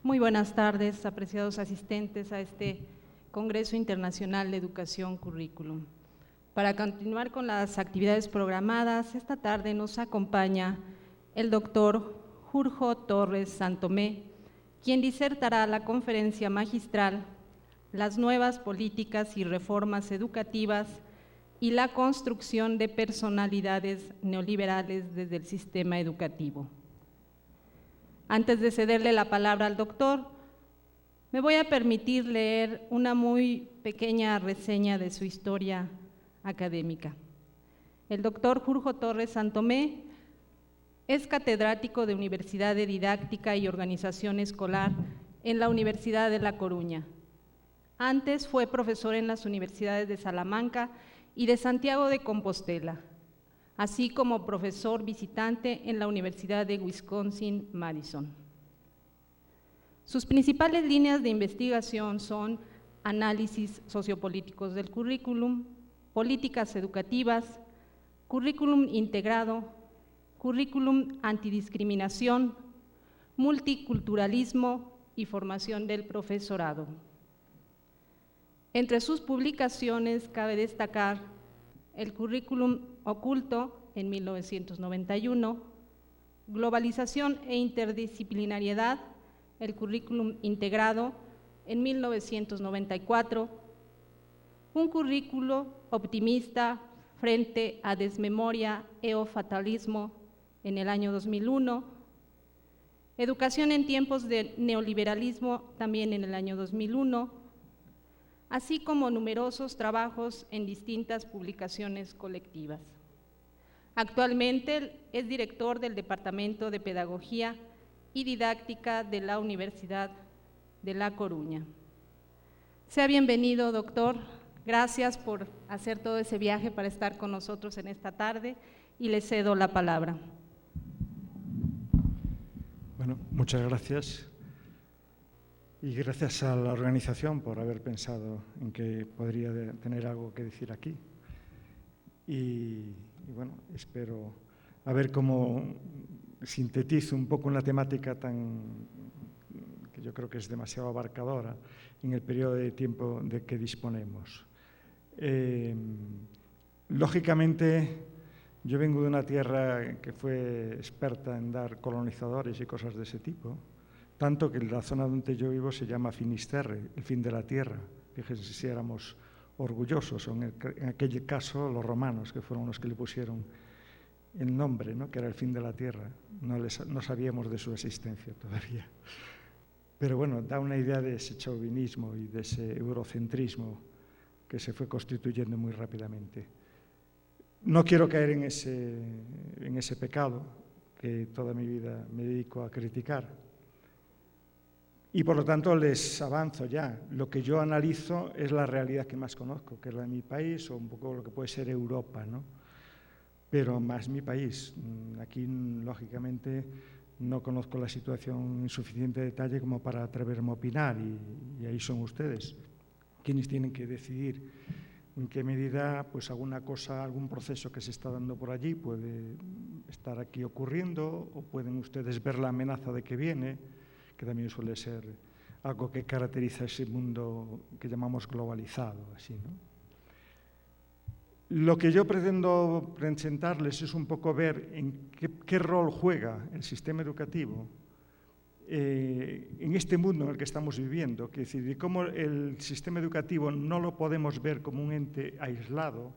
Muy buenas tardes, apreciados asistentes a este Congreso Internacional de Educación Currículum. Para continuar con las actividades programadas, esta tarde nos acompaña el doctor Jurjo Torres Santomé, quien disertará la conferencia magistral Las nuevas políticas y reformas educativas y la construcción de personalidades neoliberales desde el sistema educativo. Antes de cederle la palabra al doctor, me voy a permitir leer una muy pequeña reseña de su historia académica. El doctor Jurjo Torres Santomé es catedrático de Universidad de Didáctica y Organización Escolar en la Universidad de La Coruña. Antes fue profesor en las universidades de Salamanca y de Santiago de Compostela, así como profesor visitante en la Universidad de Wisconsin-Madison. Sus principales líneas de investigación son análisis sociopolíticos del currículum, políticas educativas, currículum integrado, currículum antidiscriminación, multiculturalismo y formación del profesorado. Entre sus publicaciones cabe destacar el currículum oculto en 1991, globalización e interdisciplinariedad, el currículum integrado en 1994, un currículo optimista frente a desmemoria o fatalismo en el año 2001, educación en tiempos de neoliberalismo también en el año 2001, así como numerosos trabajos en distintas publicaciones colectivas. Actualmente es director del Departamento de Pedagogía y Didáctica de la Universidad de La Coruña. Sea bienvenido, doctor. Gracias por hacer todo ese viaje para estar con nosotros en esta tarde y le cedo la palabra. Bueno, muchas gracias. Y gracias a la organización por haber pensado en que podría tener algo que decir aquí. Y bueno, espero a ver cómo sintetizo un poco una temática que yo creo que es demasiado abarcadora en el periodo de tiempo de que disponemos. Lógicamente, yo vengo de una tierra que fue experta en dar colonizadores y cosas de ese tipo, tanto que la zona donde yo vivo se llama Finisterre, el fin de la tierra. Fíjense si éramos orgullosos, o en aquel caso los romanos, que fueron los que le pusieron el nombre, ¿no? Que era el fin de la tierra. No sabíamos de su existencia todavía. Pero bueno, da una idea de ese chauvinismo y de ese eurocentrismo que se fue constituyendo muy rápidamente. No quiero caer en ese pecado que toda mi vida me dedico a criticar. Y por lo tanto les avanzo ya. Lo que yo analizo es la realidad que más conozco, que es la de mi país o un poco lo que puede ser Europa, ¿no? Pero más mi país. Aquí, lógicamente, no conozco la situación en suficiente detalle como para atreverme a opinar y ahí son ustedes quienes tienen que decidir en qué medida pues alguna cosa, algún proceso que se está dando por allí puede estar aquí ocurriendo o pueden ustedes ver la amenaza de que viene, que también suele ser algo que caracteriza ese mundo que llamamos globalizado, así, ¿no? Lo que yo pretendo presentarles es un poco ver en qué rol juega el sistema educativo en este mundo en el que estamos viviendo, que es decir, de cómo el sistema educativo no lo podemos ver como un ente aislado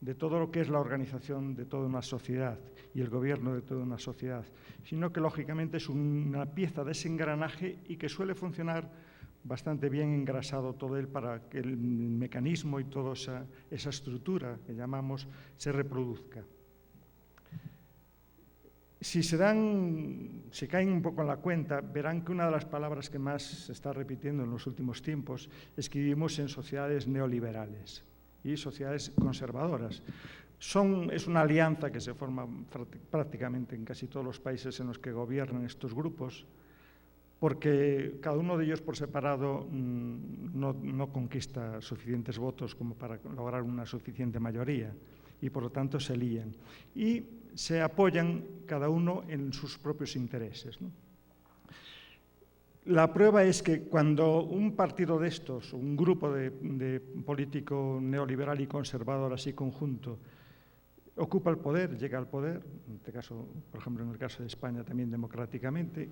de todo lo que es la organización de toda una sociedad y el gobierno de toda una sociedad, sino que lógicamente es una pieza de ese engranaje y que suele funcionar bastante bien engrasado todo él para que el mecanismo y toda esa estructura que llamamos se reproduzca. Si caen un poco en la cuenta, verán que una de las palabras que más se está repitiendo en los últimos tiempos es que vivimos en sociedades neoliberales y sociedades conservadoras. Es una alianza que se forma prácticamente en casi todos los países en los que gobiernan estos grupos, porque cada uno de ellos por separado no conquista suficientes votos como para lograr una suficiente mayoría y por lo tanto se lían y se apoyan cada uno en sus propios intereses, ¿no? La prueba es que cuando un partido de estos, un grupo de político neoliberal y conservador así conjunto, ocupa el poder, llega al poder, en este caso, por ejemplo, en el caso de España también democráticamente,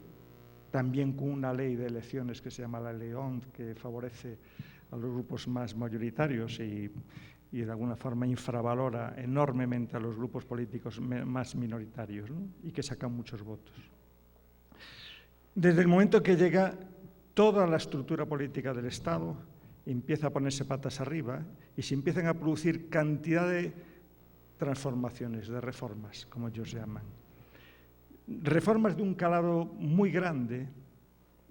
también con una ley de elecciones que se llama la Ley OND, que favorece a los grupos más mayoritarios y de alguna forma infravalora enormemente a los grupos políticos más minoritarios, ¿no? Y que sacan muchos votos. Desde el momento que llega, toda la estructura política del Estado empieza a ponerse patas arriba y se empiezan a producir cantidad de transformaciones, de reformas, como ellos llaman. Reformas de un calado muy grande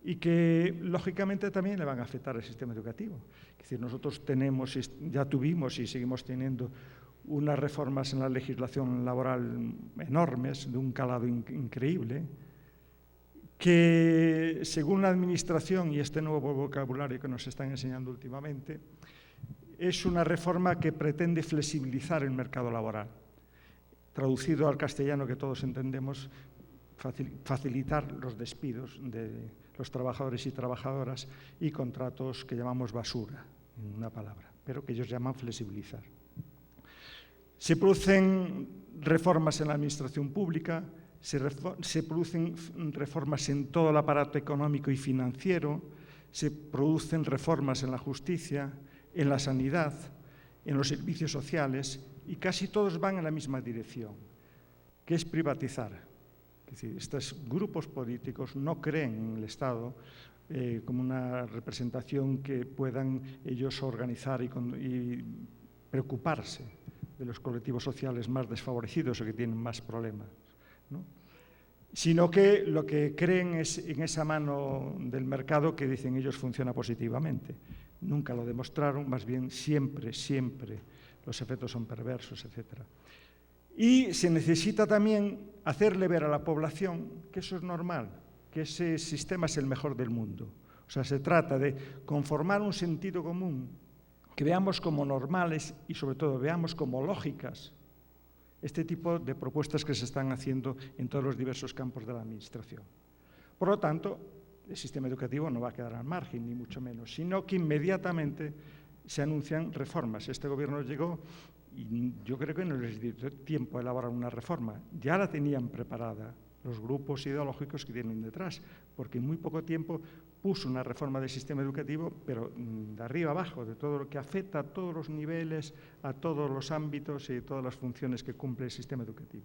y que, lógicamente, también le van a afectar al sistema educativo. Es decir, nosotros tenemos, ya tuvimos y seguimos teniendo unas reformas en la legislación laboral enormes, de un calado increíble, que según la Administración y este nuevo vocabulario que nos están enseñando últimamente, es una reforma que pretende flexibilizar el mercado laboral. Traducido al castellano que todos entendemos, facilitar los despidos de los trabajadores y trabajadoras y contratos que llamamos basura, en una palabra, pero que ellos llaman flexibilizar. Se producen reformas en la administración pública, se producen reformas en todo el aparato económico y financiero, se producen reformas en la justicia, en la sanidad, en los servicios sociales, y casi todos van en la misma dirección, que es privatizar. Es decir, estos grupos políticos no creen en el Estado como una representación que puedan ellos organizar y preocuparse de los colectivos sociales más desfavorecidos o que tienen más problemas, ¿no? Sino que lo que creen es en esa mano del mercado que dicen ellos funciona positivamente. Nunca lo demostraron, más bien siempre los efectos son perversos, etc. Y se necesita también hacerle ver a la población que eso es normal, que ese sistema es el mejor del mundo. O sea, se trata de conformar un sentido común que veamos como normales y sobre todo veamos como lógicas este tipo de propuestas que se están haciendo en todos los diversos campos de la Administración. Por lo tanto, el sistema educativo no va a quedar al margen, ni mucho menos, sino que inmediatamente se anuncian reformas. Este gobierno llegó y yo creo que no les dio tiempo a elaborar una reforma. Ya la tenían preparada los grupos ideológicos que tienen detrás, porque en muy poco tiempo puso una reforma del sistema educativo, pero de arriba abajo, de todo lo que afecta a todos los niveles, a todos los ámbitos y todas las funciones que cumple el sistema educativo.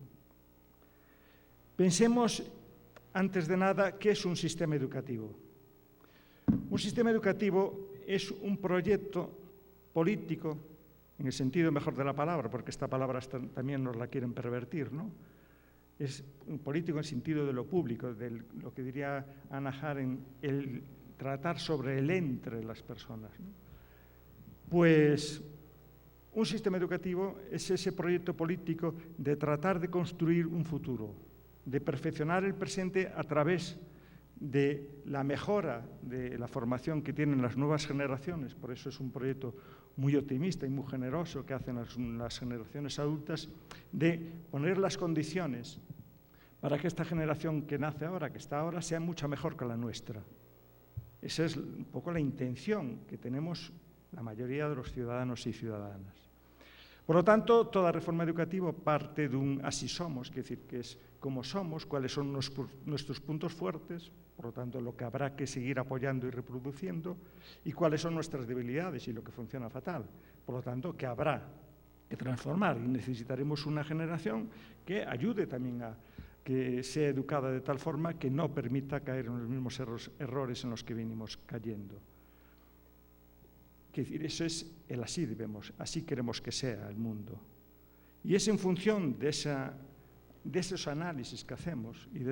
Pensemos, antes de nada, ¿qué es un sistema educativo? Un sistema educativo es un proyecto político, en el sentido mejor de la palabra, porque esta palabra también nos la quieren pervertir, ¿no? Es un político en el sentido de lo público, de lo que diría Hannah Arendt, el tratar sobre el entre las personas, ¿no? Pues un sistema educativo es ese proyecto político de tratar de construir un futuro, de perfeccionar el presente a través de la mejora de la formación que tienen las nuevas generaciones. Por eso es un proyecto muy optimista y muy generoso que hacen las generaciones adultas, de poner las condiciones para que esta generación que nace ahora, que está ahora, sea mucho mejor que la nuestra. Esa es un poco la intención que tenemos la mayoría de los ciudadanos y ciudadanas. Por lo tanto, toda reforma educativa parte de un así somos, es decir, que es cómo somos, cuáles son nuestros puntos fuertes, por lo tanto, lo que habrá que seguir apoyando y reproduciendo, y cuáles son nuestras debilidades y lo que funciona fatal. Por lo tanto, que habrá que transformar y necesitaremos una generación que ayude también a que sea educada de tal forma que no permita caer en los mismos errores en los que venimos cayendo. Es decir, eso es el así debemos, así queremos que sea el mundo. Y es en función de esos análisis que hacemos y de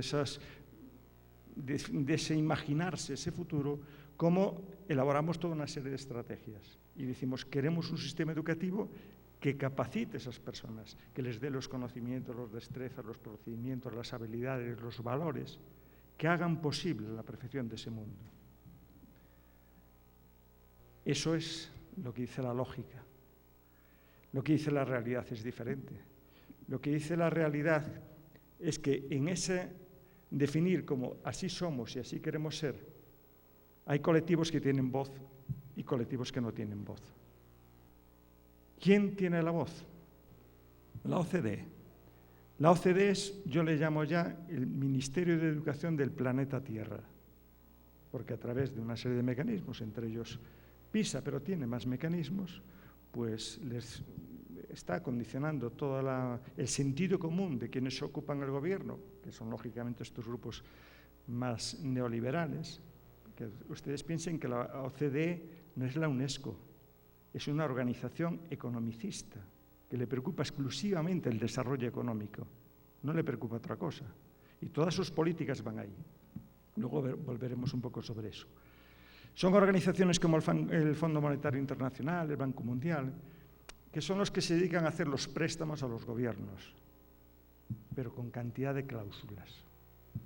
ese imaginarse ese futuro, como elaboramos toda una serie de estrategias. Y decimos, queremos un sistema educativo que capacite a esas personas, que les dé los conocimientos, las destrezas, los procedimientos, las habilidades, los valores, que hagan posible la perfección de ese mundo. Eso es lo que dice la lógica. Lo que dice la realidad es diferente. Lo que dice la realidad es que en ese definir como así somos y así queremos ser, Hay colectivos que tienen voz y colectivos que no tienen voz. ¿Quién tiene la voz? La OCDE. La OCDE es, yo le llamo ya, el Ministerio de Educación del planeta Tierra, porque a través de una serie de mecanismos, entre ellos PISA, pero tiene más mecanismos, pues les está condicionando todo el sentido común de quienes ocupan el gobierno, que son lógicamente estos grupos más neoliberales. Que ustedes piensen que la OCDE no es la UNESCO, es una organización economicista que le preocupa exclusivamente el desarrollo económico, no le preocupa otra cosa. Y todas sus políticas van ahí. Luego volveremos un poco sobre eso. Son organizaciones como el Fondo Monetario Internacional, el Banco Mundial, que son los que se dedican a hacer los préstamos a los gobiernos, pero con cantidad de cláusulas.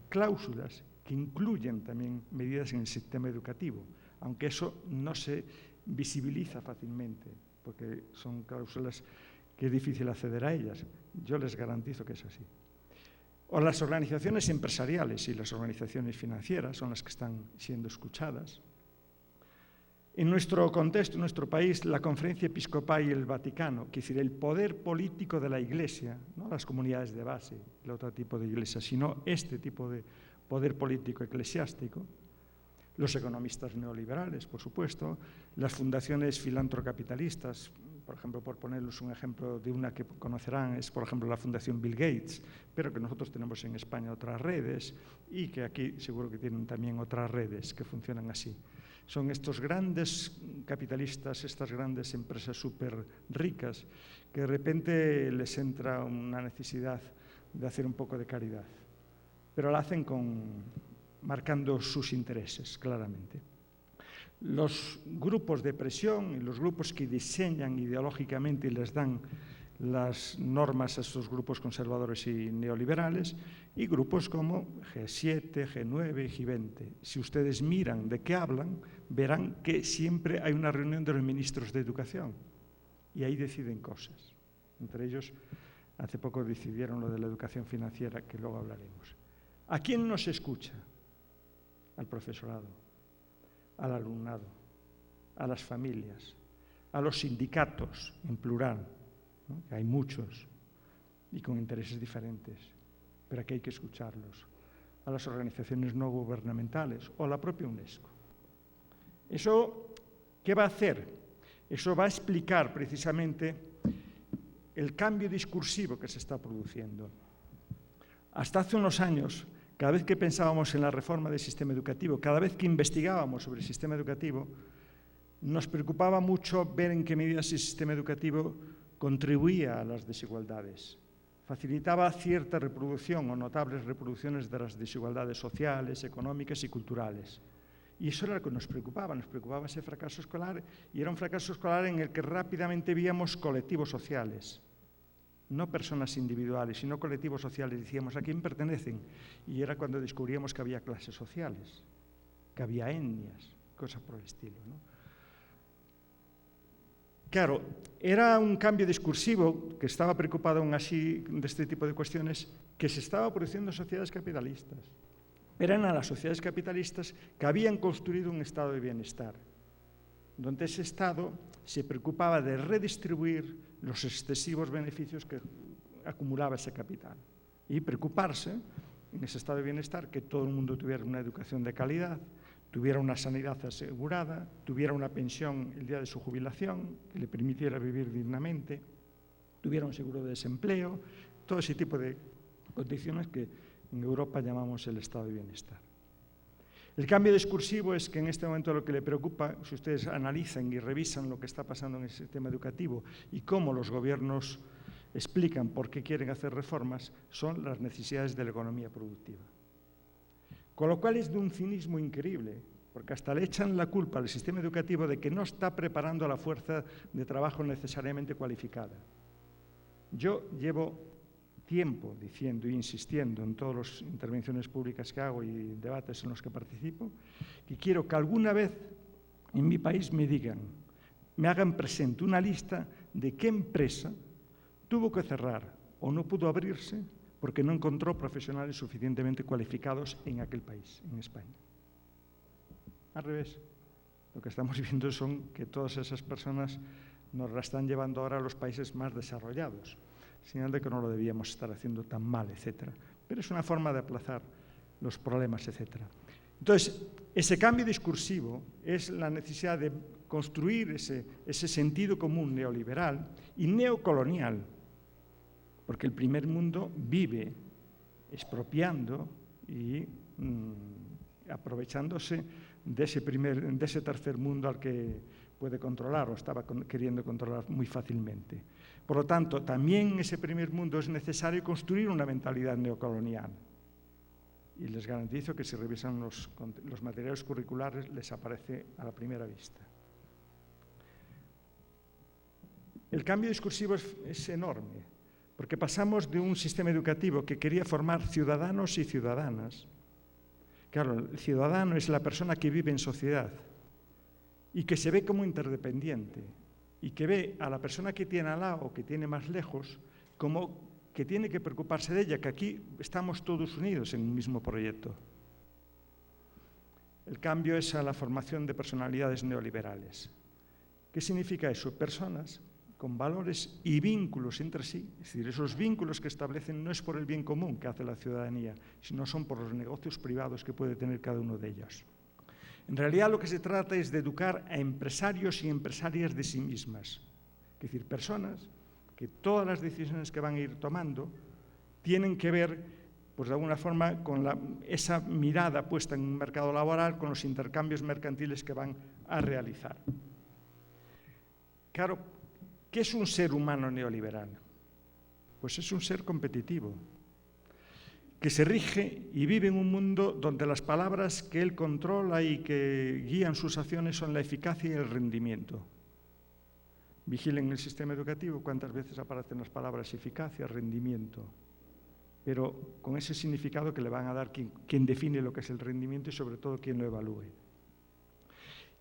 Cláusulas que incluyen también medidas en el sistema educativo, aunque eso no se visibiliza fácilmente, porque son cláusulas que es difícil acceder a ellas. Yo les garantizo que es así. O las organizaciones empresariales y las organizaciones financieras son las que están siendo escuchadas. En nuestro contexto, en nuestro país, la Conferencia Episcopal y el Vaticano, que es decir, el poder político de la Iglesia, no las comunidades de base, el otro tipo de iglesia, sino este tipo de poder político eclesiástico, los economistas neoliberales, por supuesto, las fundaciones filantrocapitalistas, por ejemplo, por ponerles un ejemplo de una que conocerán, es por ejemplo la Fundación Bill Gates, pero que nosotros tenemos en España otras redes y que aquí seguro que tienen también otras redes que funcionan así. Son estos grandes capitalistas, estas grandes empresas súper ricas, que de repente les entra una necesidad de hacer un poco de caridad, pero la hacen marcando sus intereses, claramente. Los grupos de presión y los grupos que diseñan ideológicamente y les dan las normas a estos grupos conservadores y neoliberales, y grupos como G7, G9 y G20. Si ustedes miran de qué hablan, verán que siempre hay una reunión de los ministros de Educación y ahí deciden cosas. Entre ellos, hace poco decidieron lo de la educación financiera, que luego hablaremos. ¿A quién nos escucha? Al profesorado, al alumnado, a las familias, a los sindicatos, en plural, ¿no? Que hay muchos y con intereses diferentes, pero aquí hay que escucharlos, a las organizaciones no gubernamentales o a la propia UNESCO. ¿Eso qué va a hacer? Eso va a explicar precisamente el cambio discursivo que se está produciendo. Hasta hace unos años, cada vez que pensábamos en la reforma del sistema educativo, cada vez que investigábamos sobre el sistema educativo, nos preocupaba mucho ver en qué medida ese sistema educativo contribuía a las desigualdades, facilitaba cierta reproducción o notables reproducciones de las desigualdades sociales, económicas y culturales. Y eso era lo que nos preocupaba ese fracaso escolar, y era un fracaso escolar en el que rápidamente víamos colectivos sociales, no personas individuales, sino colectivos sociales. Decíamos, ¿a quién pertenecen? Y era cuando descubríamos que había clases sociales, que había etnias, cosas por el estilo, ¿no? Claro, era un cambio discursivo que estaba preocupado aún así de este tipo de cuestiones, que se estaba produciendo en sociedades capitalistas. Eran a las sociedades capitalistas que habían construido un estado de bienestar, donde ese estado se preocupaba de redistribuir los excesivos beneficios que acumulaba ese capital y preocuparse en ese estado de bienestar que todo el mundo tuviera una educación de calidad, tuviera una sanidad asegurada, tuviera una pensión el día de su jubilación que le permitiera vivir dignamente, tuviera un seguro de desempleo, todo ese tipo de condiciones que en Europa llamamos el estado de bienestar. El cambio discursivo es que en este momento lo que le preocupa, si ustedes analizan y revisan lo que está pasando en el sistema educativo y cómo los gobiernos explican por qué quieren hacer reformas, son las necesidades de la economía productiva. Con lo cual es de un cinismo increíble, porque hasta le echan la culpa al sistema educativo de que no está preparando a la fuerza de trabajo necesariamente cualificada. Yo llevo tiempo diciendo e insistiendo en todas las intervenciones públicas que hago y debates en los que participo, que quiero que alguna vez en mi país me hagan presente una lista de qué empresa tuvo que cerrar o no pudo abrirse porque no encontró profesionales suficientemente cualificados en aquel país, en España. al revés. Lo que estamos viendo son que todas esas personas nos la están llevando ahora a los países más desarrollados, señal de que no lo debíamos estar haciendo tan mal, etc. Pero es una forma de aplazar los problemas, etc. Entonces, ese cambio discursivo es la necesidad de construir ese sentido común neoliberal y neocolonial, porque el primer mundo vive expropiando y aprovechándose de ese tercer mundo al que puede controlar o estaba queriendo controlar muy fácilmente. Por lo tanto, también en ese primer mundo es necesario construir una mentalidad neocolonial. Y les garantizo que si revisan los materiales curriculares les aparece a la primera vista. El cambio discursivo es enorme, porque pasamos de un sistema educativo que quería formar ciudadanos y ciudadanas. Claro, el ciudadano es la persona que vive en sociedad y que se ve como interdependiente y que ve a la persona que tiene al lado o que tiene más lejos como que tiene que preocuparse de ella, que aquí estamos todos unidos en un mismo proyecto. El cambio es a la formación de personalidades neoliberales. ¿Qué significa eso? Personas con valores y vínculos entre sí, es decir, esos vínculos que establecen no es por el bien común que hace la ciudadanía, sino son por los negocios privados que puede tener cada uno de ellos. En realidad lo que se trata es de educar a empresarios y empresarias de sí mismas, es decir, personas que todas las decisiones que van a ir tomando tienen que ver, pues de alguna forma, con esa mirada puesta en un mercado laboral, con los intercambios mercantiles que van a realizar. Claro, ¿qué es un ser humano neoliberal? Pues es un ser competitivo, que se rige y vive en un mundo donde las palabras que él controla y que guían sus acciones son la eficacia y el rendimiento. Vigilen el sistema educativo cuántas veces aparecen las palabras eficacia, rendimiento, pero con ese significado que le van a dar quien define lo que es el rendimiento y sobre todo quien lo evalúe.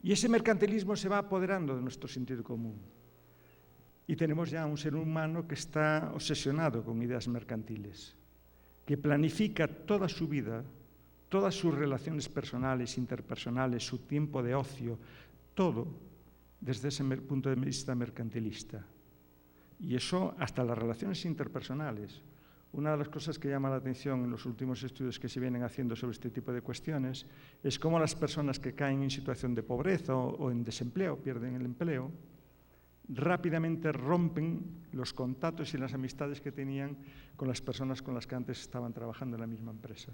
Y ese mercantilismo se va apoderando de nuestro sentido común. Y tenemos ya un ser humano que está obsesionado con ideas mercantiles, que planifica toda su vida, todas sus relaciones personales, interpersonales, su tiempo de ocio, todo desde ese punto de vista mercantilista. Y eso hasta las relaciones interpersonales. Una de las cosas que llama la atención en los últimos estudios que se vienen haciendo sobre este tipo de cuestiones es cómo las personas que caen en situación de pobreza o en desempleo, pierden el empleo, rápidamente rompen los contactos y las amistades que tenían con las personas con las que antes estaban trabajando en la misma empresa.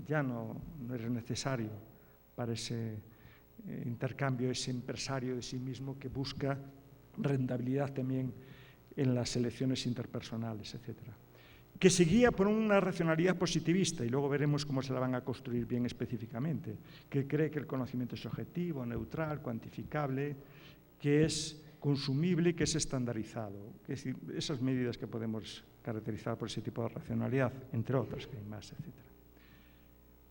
Ya no es necesario para ese intercambio, ese empresario de sí mismo que busca rentabilidad también en las elecciones interpersonales, etc. Que se guía por una racionalidad positivista, y luego veremos cómo se la van a construir bien específicamente, que cree que el conocimiento es objetivo, neutral, cuantificable, que es consumible y que es estandarizado. Es decir, esas medidas que podemos caracterizar por ese tipo de racionalidad, entre otras que hay más, etc.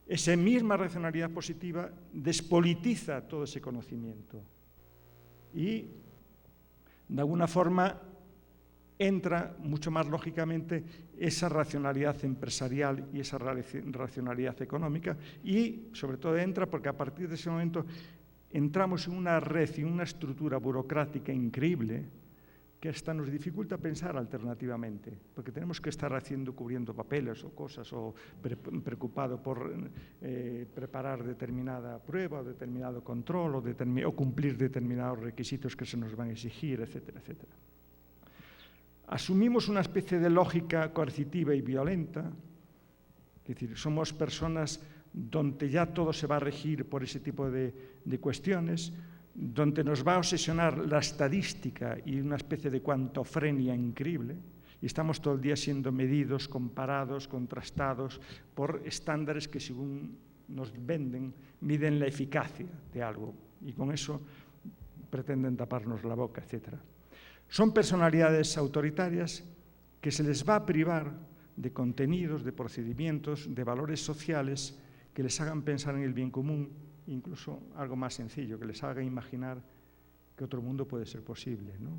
Esa misma racionalidad positiva despolitiza todo ese conocimiento y, de alguna forma, entra mucho más lógicamente esa racionalidad empresarial y esa racionalidad económica y, sobre todo, entra porque a partir de ese momento entramos en una red y una estructura burocrática increíble que hasta nos dificulta pensar alternativamente, porque tenemos que estar cubriendo papeles o cosas o preocupado por preparar determinada prueba o determinado control o cumplir determinados requisitos que se nos van a exigir, etcétera, etcétera. Asumimos una especie de lógica coercitiva y violenta, es decir, somos personas donde ya todo se va a regir por ese tipo de cuestiones, donde nos va a obsesionar la estadística y una especie de cuantofrenia increíble, y estamos todo el día siendo medidos, comparados, contrastados por estándares que, según nos venden, miden la eficacia de algo, y con eso pretenden taparnos la boca, etc. Son personalidades autoritarias que se les va a privar de contenidos, de procedimientos, de valores sociales que les hagan pensar en el bien común, incluso algo más sencillo, que les haga imaginar que otro mundo puede ser posible, ¿no?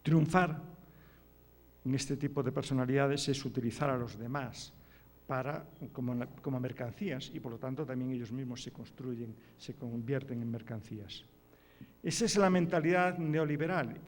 Triunfar en este tipo de personalidades es utilizar a los demás como mercancías y por lo tanto también ellos mismos se construyen, se convierten en mercancías. Esa es la mentalidad neoliberal